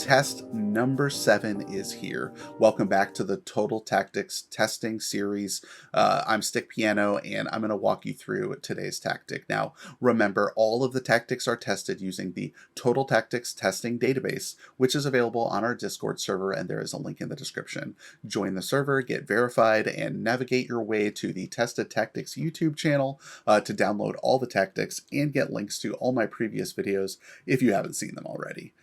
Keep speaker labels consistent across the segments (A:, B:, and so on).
A: Test number 7 is here. Welcome back to the Total Tactics testing series. I'm stickpiano, and I'm going to walk you through today's tactic. Now, remember, all of the tactics are tested using the Total Tactics testing database, which is available on our Discord server, and there is a link in the description. Join the server, get verified, and navigate your way to the Tested Tactics YouTube channel to download all the tactics and get links to all my previous videos if you haven't seen them already.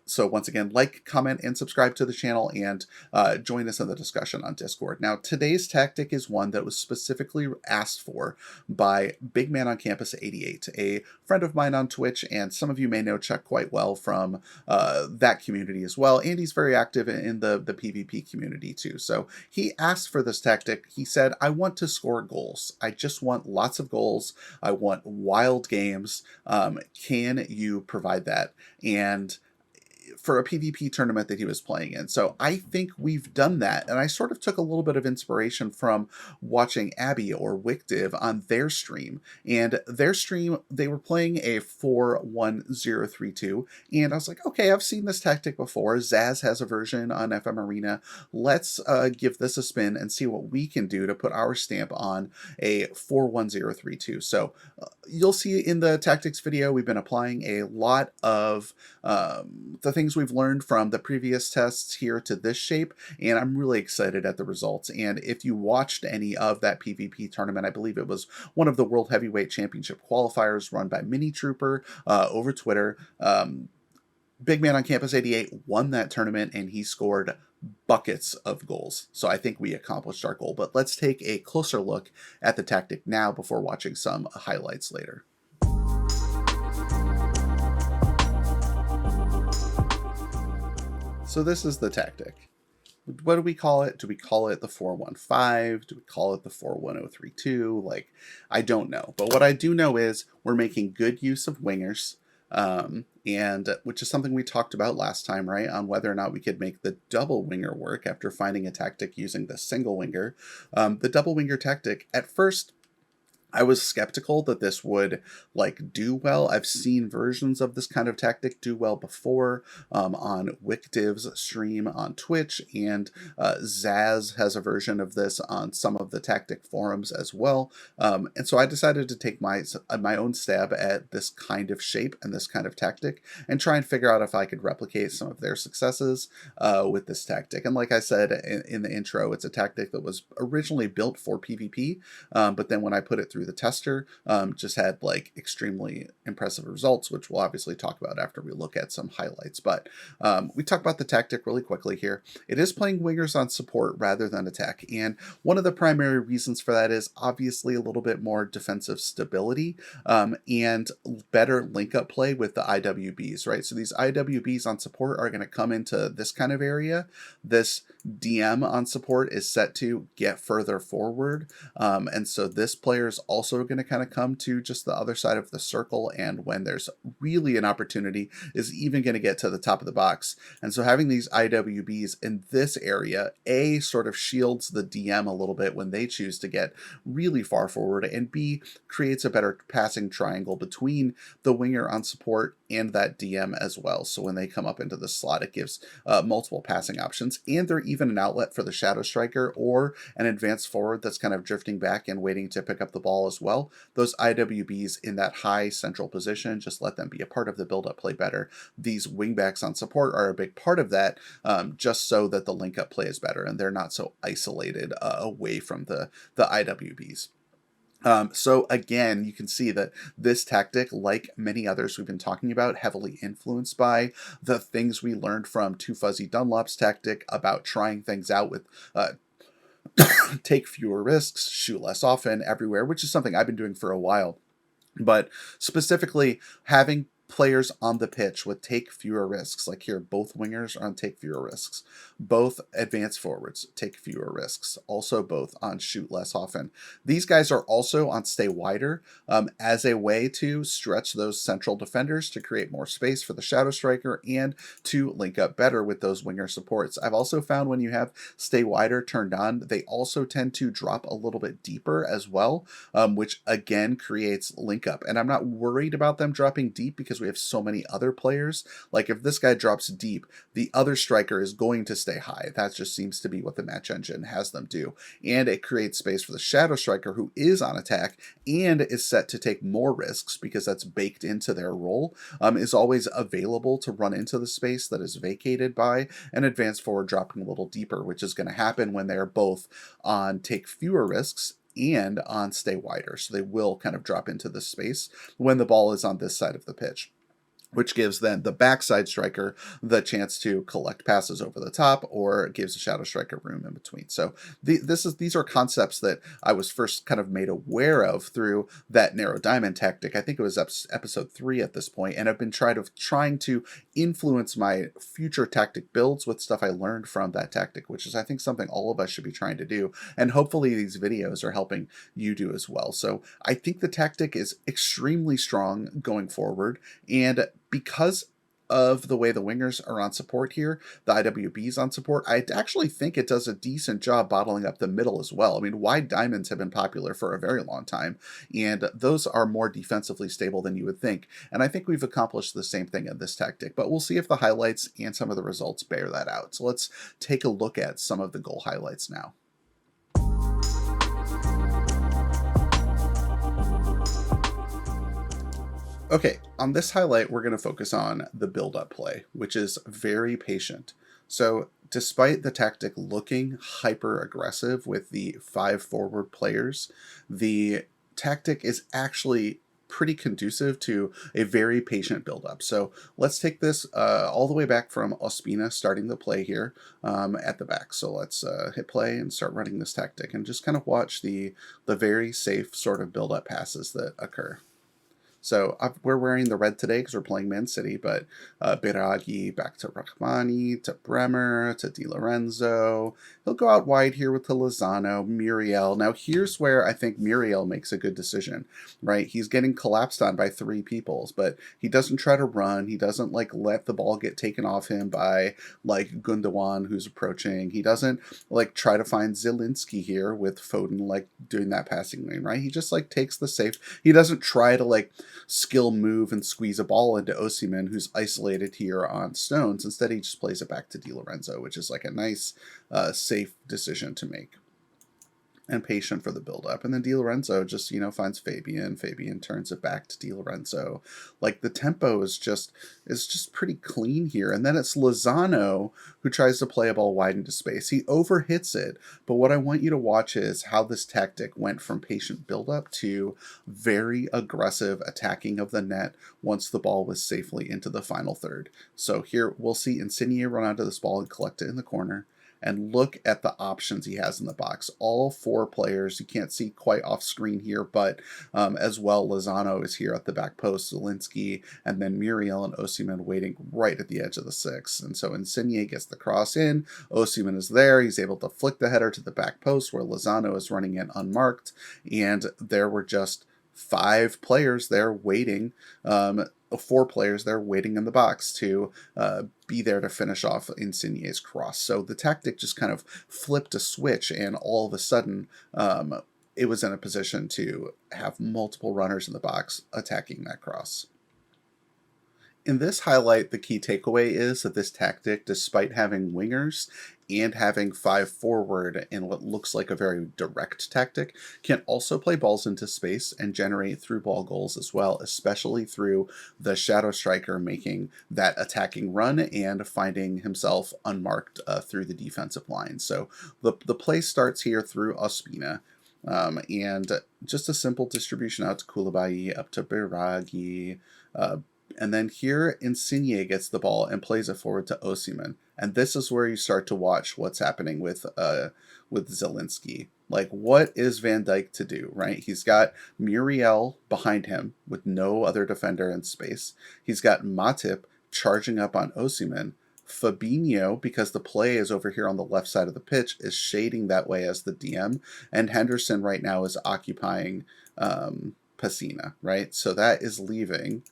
A: So once again, like, comment, and subscribe to the channel, and join us in the discussion on Discord. Now, today's tactic is one that was specifically asked for by BigMan on Campus 88, a friend of mine on Twitch, and some of you may know Chuck quite well from that community as well, and he's very active in the PvP community too. So he asked for this tactic. He said, I want to score goals. I just want lots of goals. I want wild games. Can you provide that? And for a PvP tournament that he was playing in. So I think we've done that, and I sort of took a little bit of inspiration from watching Abby or WicDiv on their stream. And their stream, they were playing a 4-1-0-3-2, and I was like, okay, I've seen this tactic before. Zaz has a version on FM Arena. Let's give this a spin and see what we can do to put our stamp on a 4-1-0-3-2. So you'll see in the tactics video, we've been applying a lot of the things we've learned from the previous tests here to this shape, and I'm really excited at the results. And if you watched any of that PvP tournament, I believe it was one of the World Heavyweight Championship qualifiers run by Mini Trooper over Twitter. BigMan on Campus 88 won that tournament, and he scored buckets of goals. So I think we accomplished our goal. But let's take a closer look at the tactic now before watching some highlights later. So this is the tactic. What do we call it? Do we call it the 4-1-5? Do we call it the 4-1-0-3-2? Like, I don't know. But what I do know is we're making good use of wingers, and which is something we talked about last time, right? On whether or not we could make the double winger work after finding a tactic using the single winger. The double winger tactic, at first, I was skeptical that this would do well. I've seen versions of this kind of tactic do well before on WicDiv's stream on Twitch, and Zaz has a version of this on some of the tactic forums as well. And so I decided to take my own stab at this kind of shape and this kind of tactic and try and figure out if I could replicate some of their successes with this tactic. And like I said in the intro, it's a tactic that was originally built for PvP, but then when I put it through the tester, just had extremely impressive results, which we'll obviously talk about after we look at some highlights. But we talk about the tactic really quickly here. It is playing wingers on support rather than attack, and one of the primary reasons for that is obviously a little bit more defensive stability and better link-up play with the IWBs, right? So these IWBs on support are going to come into this kind of area. This DM on support is set to get further forward, and so this player is also going to kind of come to just the other side of the circle, and when there's really an opportunity is even going to get to the top of the box. And so having these IWBs in this area, A, sort of shields the DM a little bit when they choose to get really far forward, and B, creates a better passing triangle between the winger on support and that DM as well. So when they come up into the slot, it gives multiple passing options, and they're even an outlet for the shadow striker or an advanced forward that's kind of drifting back and waiting to pick up the ball as well. Those IWBs in that high central position, just let them be a part of the build-up play better. These wingbacks on support are a big part of that, just so that the link-up play is better and they're not so isolated away from the IWBs. So again, you can see that this tactic, like many others we've been talking about, heavily influenced by the things we learned from Too Fuzzy Dunlop's tactic about trying things out with take fewer risks, shoot less often everywhere, which is something I've been doing for a while. But specifically, having players on the pitch would take fewer risks. Like here, both wingers are on take fewer risks. Both advanced forwards take fewer risks. Also both on shoot less often. These guys are also on stay wider as a way to stretch those central defenders to create more space for the shadow striker and to link up better with those winger supports. I've also found when you have stay wider turned on, they also tend to drop a little bit deeper as well, which again creates link up. And I'm not worried about them dropping deep because we have so many other players. Like if this guy drops deep, the other striker is going to stay high. That just seems to be what the match engine has them do. And it creates space for the shadow striker, who is on attack and is set to take more risks because that's baked into their role, is always available to run into the space that is vacated by an advanced forward dropping a little deeper, which is going to happen when they're both on take fewer risks and on stay wider. So they will kind of drop into this space when the ball is on this side of the pitch, which gives then the backside striker the chance to collect passes over the top, or gives the shadow striker room in between. So these are concepts that I was first kind of made aware of through that narrow diamond tactic. I think it was episode 3 at this point, and I've been trying to influence my future tactic builds with stuff I learned from that tactic, which is I think something all of us should be trying to do, and hopefully these videos are helping you do as well. So I think the tactic is extremely strong going forward, and because of the way the wingers are on support here, the IWBs on support, I actually think it does a decent job bottling up the middle as well. I mean, wide diamonds have been popular for a very long time, and those are more defensively stable than you would think. And I think we've accomplished the same thing in this tactic, but we'll see if the highlights and some of the results bear that out. So let's take a look at some of the goal highlights now. Okay, on this highlight, we're going to focus on the build-up play, which is very patient. So despite the tactic looking hyper-aggressive with the 5 forward players, the tactic is actually pretty conducive to a very patient build-up. So let's take this all the way back from Ospina starting the play here at the back. So let's hit play and start running this tactic and just kind of watch the very safe sort of build-up passes that occur. So we're wearing the red today because we're playing Man City, but Biraghi back to Rahmani, to Bremer, to Di Lorenzo. He'll go out wide here with Lozano, Muriel. Now here's where I think Muriel makes a good decision, right? He's getting collapsed on by 3 people, but he doesn't try to run. He doesn't like let the ball get taken off him by like Gundogan who's approaching. He doesn't like try to find Zielinski here with Foden like doing that passing lane, right? He just like takes the safe. He doesn't try to like skill move and squeeze a ball into Osimhen, who's isolated here on stones. Instead, he just plays it back to Di Lorenzo, which is like a nice, safe decision to make. And patient for the build-up. And then Di Lorenzo just, finds Fabian. Fabian turns it back to Di Lorenzo. Like, the tempo is just pretty clean here. And then it's Lozano who tries to play a ball wide into space. He overhits it. But what I want you to watch is how this tactic went from patient build-up to very aggressive attacking of the net once the ball was safely into the final third. So here we'll see Insigne run onto this ball and collect it in the corner. And look at the options he has in the box. All 4 players, you can't see quite off screen here, but as well, Lozano is here at the back post, Zielinski, and then Muriel and Osimhen waiting right at the edge of the 6. And so Insigne gets the cross in, Osimhen is there, he's able to flick the header to the back post where Lozano is running in unmarked, and there were just 5 players there waiting, 4 players there waiting in the box to be there to finish off Insigne's cross. So the tactic just kind of flipped a switch, and all of a sudden it was in a position to have multiple runners in the box attacking that cross. In this highlight, the key takeaway is that this tactic, despite having wingers and having 5 forward in what looks like a very direct tactic, can also play balls into space and generate through ball goals as well, especially through the shadow striker making that attacking run and finding himself unmarked through the defensive line. So the play starts here through Ospina. And just a simple distribution out to Koulibaly, up to Biraghi, and then here Insigne gets the ball and plays it forward to Osimhen. And this is where you start to watch what's happening with Zielinski. Like, what is Van Dijk to do, right? He's got Muriel behind him with no other defender in space. He's got Matip charging up on Osimhen. Fabinho, because the play is over here on the left side of the pitch, is shading that way as the DM. And Henderson right now is occupying Pessina, right? So that is leaving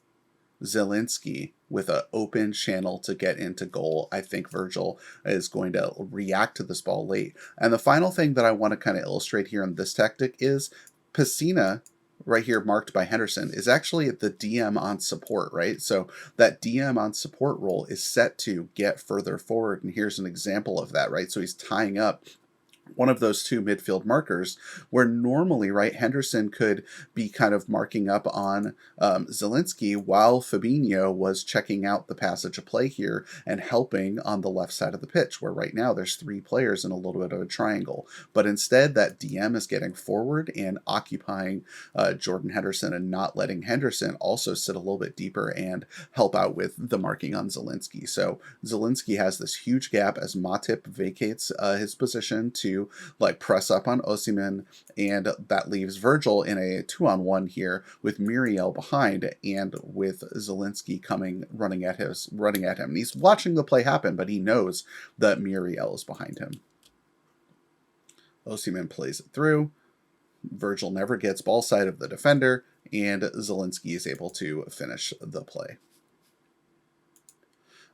A: Zielinski with an open channel to get into goal. I think Virgil is going to react to this ball late. And the final thing that I want to kind of illustrate here in this tactic is Pessina right here marked by Henderson is actually the DM on support, right? So that DM on support role is set to get further forward, and here's an example of that, right? So he's tying up one of those two midfield markers, where normally, right, Henderson could be kind of marking up on Zielinski while Fabinho was checking out the passage of play here and helping on the left side of the pitch, where right now there's three players in a little bit of a triangle. But instead, that DM is getting forward and occupying Jordan Henderson and not letting Henderson also sit a little bit deeper and help out with the marking on Zielinski. So Zielinski has this huge gap as Matip vacates his position to like press up on Osimhen, and that leaves Virgil in a 2-on-1 here with Muriel behind and with Zielinski running at him. And he's watching the play happen, but he knows that Muriel is behind him. Osimhen plays it through. Virgil never gets ball side of the defender, and Zielinski is able to finish the play.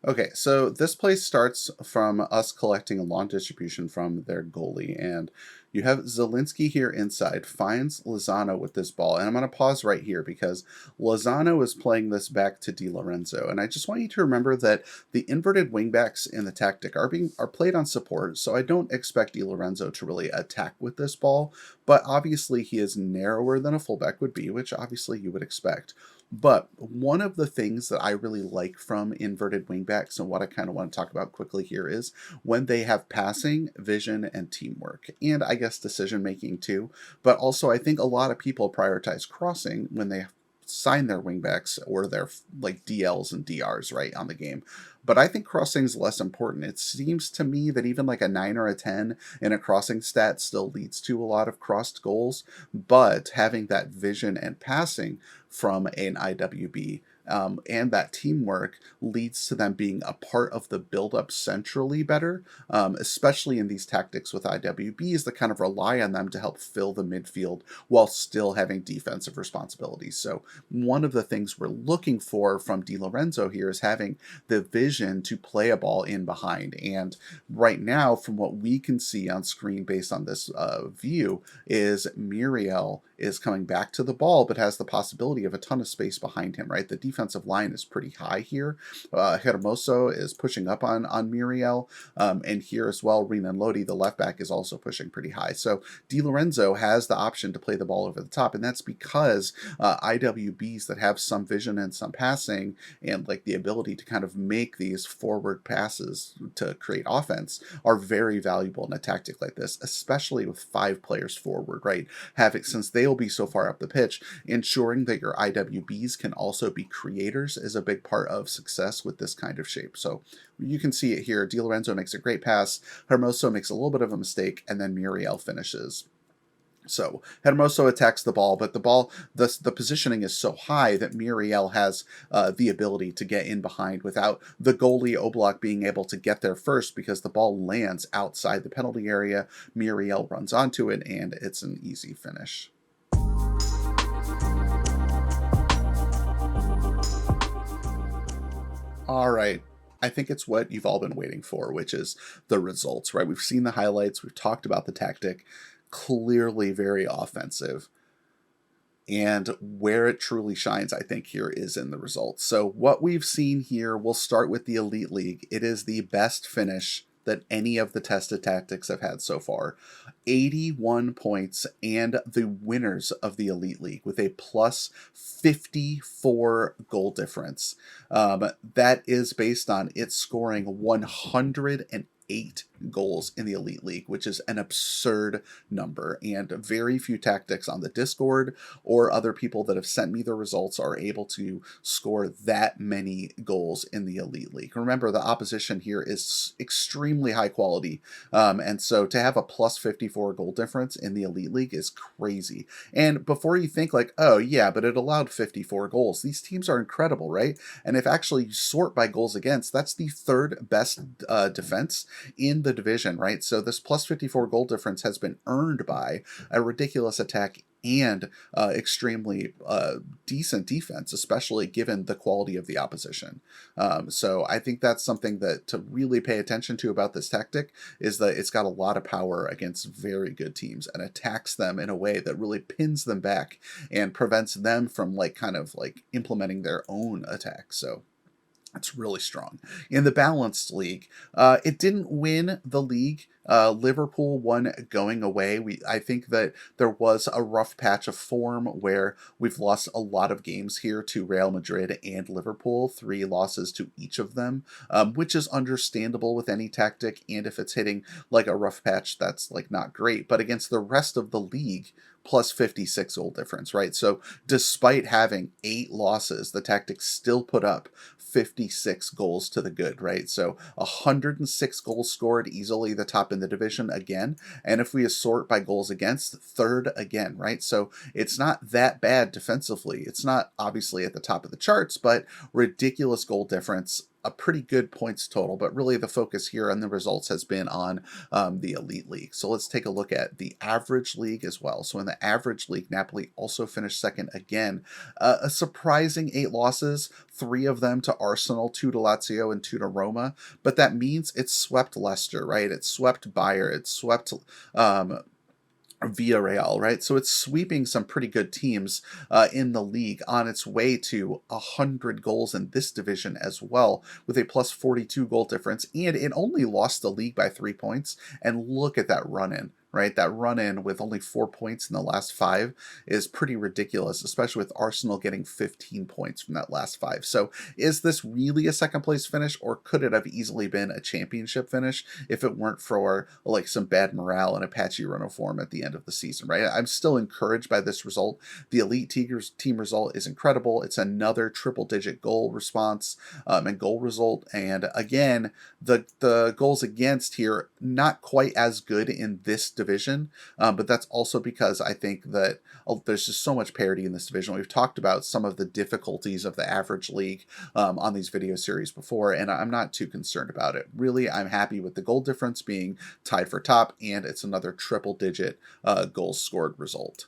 A: Okay, so this play starts from us collecting a long distribution from their goalie, and you have Zielinski here inside, finds Lozano with this ball, and I'm going to pause right here because Lozano is playing this back to Di Lorenzo, and I just want you to remember that the inverted wingbacks in the tactic are played on support, so I don't expect Di Lorenzo to really attack with this ball, but obviously he is narrower than a fullback would be, which obviously you would expect. But one of the things that I really like from inverted wingbacks, and what I kind of want to talk about quickly here, is when they have passing, vision, and teamwork, and I guess decision making too. But also, I think a lot of people prioritize crossing when they sign their wingbacks or their like DLs and DRs right on the game. But I think crossing is less important. It seems to me that even like a 9 or a 10 in a crossing stat still leads to a lot of crossed goals. But having that vision and passing from an IWB and that teamwork leads to them being a part of the build-up centrally better, especially in these tactics with IWBs that kind of rely on them to help fill the midfield while still having defensive responsibilities. So one of the things we're looking for from Di Lorenzo here is having the vision to play a ball in behind. And right now, from what we can see on screen based on this view, is Muriel is coming back to the ball, but has the possibility of a ton of space behind him, right? The defensive line is pretty high here. Hermoso is pushing up on Muriel, and here as well, Renan Lodi, the left back, is also pushing pretty high. So Di Lorenzo has the option to play the ball over the top, and that's because IWBs that have some vision and some passing and like the ability to kind of make these forward passes to create offense are very valuable in a tactic like this, especially with 5 players forward, right? Since they will be so far up the pitch, ensuring that your IWBs can also be creators is a big part of success with this kind of shape. So you can see it here. Di Lorenzo makes a great pass, Hermoso makes a little bit of a mistake, and then Muriel finishes. So Hermoso attacks the ball, but the positioning is so high that Muriel has the ability to get in behind without the goalie Oblak being able to get there first, because the ball lands outside the penalty area. Muriel runs onto it, and it's an easy finish. All right. I think it's what you've all been waiting for, which is the results, right? We've seen the highlights. We've talked about the tactic. Clearly very offensive. And where it truly shines, I think, here is in the results. So what we've seen here, we'll start with the Elite League. It is the best finish that any of the tested tactics have had so far. 81 points, and the winners of the Elite League with a plus 54 goal difference. That is based on it scoring 108 goals in the Elite League, which is an absurd number, and very few tactics on the Discord or other people that have sent me the results are able to score that many goals in the Elite League. Remember, the opposition here is extremely high quality, and so to have a plus 54 goal difference in the Elite League is crazy. And before you think like, oh yeah, but it allowed 54 goals, these teams are incredible, right? And if actually you sort by goals against, that's the third best defense in the division, right? So this plus 54 goal difference has been earned by a ridiculous attack and extremely decent defense, especially given the quality of the opposition. So I think that's something that to really pay attention to about this tactic, is that it's got a lot of power against very good teams and attacks them in a way that really pins them back and prevents them from like kind of like implementing their own attack. So it's really strong. In the balanced league, it didn't win the league. Liverpool won going away. I think that there was a rough patch of form where we've lost a lot of games here to Real Madrid and Liverpool, 3 losses to each of them, which is understandable with any tactic. And if it's hitting like a rough patch, that's like not great. But against the rest of the league, plus 56 goal difference, right? So despite having 8 losses, the tactic still put up 56 goals to the good, right? So 106 goals scored, easily the top in the division again. And if we assort by goals against, third again, right? So it's not that bad defensively. It's not obviously at the top of the charts, but ridiculous goal difference, a pretty good points total, but really the focus here on the results has been on the elite league. So let's take a look at the average league as well. So in the average league, Napoli also finished second again. A surprising 8 losses, 3 of them to Arsenal, 2 to Lazio, and 2 to Roma. But that means it swept Leicester, right? It swept Bayer, it swept Villarreal, right? So it's sweeping some pretty good teams in the league, on its way to 100 goals in this division as well, with a plus 42 goal difference, and it only lost the league by 3 points. And look at that run-in, right? That run-in with only 4 points in the last 5 is pretty ridiculous, especially with Arsenal getting 15 points from that last 5. So is this really a second place finish, or could it have easily been a championship finish if it weren't for like some bad morale and a patchy run of form at the end of the season, right? I'm still encouraged by this result. The Elite Tigers team result is incredible. It's another triple-digit goal response and goal result. And again, the goals against here, not quite as good in this division, but that's also because I think that there's just so much parity in this division. We've talked about some of the difficulties of the average league on these video series before, and I'm not too concerned about it. Really, I'm happy with the goal difference being tied for top, and it's another triple-digit goals scored result.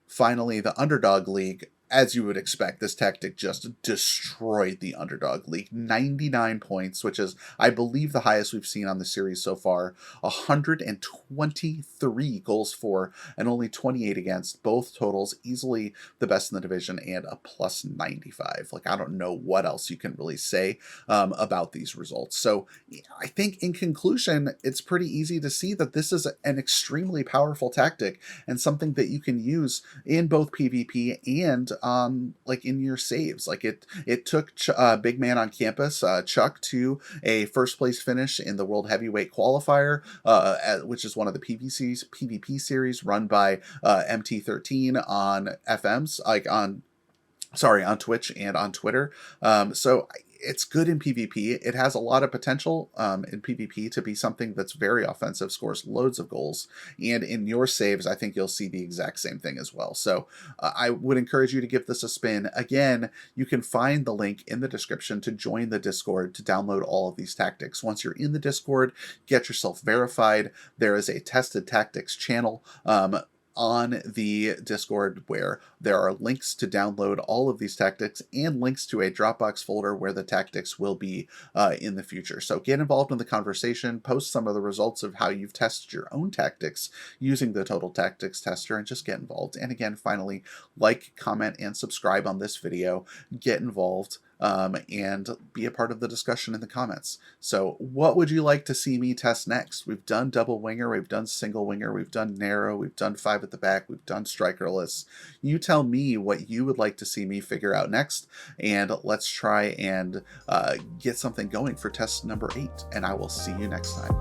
A: Finally, the underdog league. As you would expect, this tactic just destroyed the underdog league. 99 points, which is, I believe, the highest we've seen on the series so far. 123 goals for and only 28 against. Both totals easily the best in the division, and a plus 95. Like, I don't know what else you can really say about these results. So I think in conclusion, it's pretty easy to see that this is an extremely powerful tactic and something that you can use in both PvP and like in your saves. Like it took BigMan on campus, Chuck, to a first place finish in the World Heavyweight Qualifier, which is one of the PvP series run by MT13 on FMs, like on Twitch and on Twitter. So it's good in PvP. It has a lot of potential in PvP to be something that's very offensive, scores loads of goals. And in your saves, I think you'll see the exact same thing as well. So I would encourage you to give this a spin. Again, you can find the link in the description to join the Discord to download all of these tactics. Once you're in the Discord, get yourself verified. There is a Tested Tactics channel on the Discord where there are links to download all of these tactics and links to a Dropbox folder where the tactics will be in the future. So get involved in the conversation, post some of the results of how you've tested your own tactics using the Total Tactics Tester, and just get involved. And again, finally, like, comment, and subscribe on this video. Get involved. And be a part of the discussion in the comments. So what would you like to see me test next? We've done double winger, we've done single winger, we've done narrow, we've done 5 at the back, we've done strikerless. You tell me what you would like to see me figure out next, and let's try and get something going for test number 8, and I will see you next time.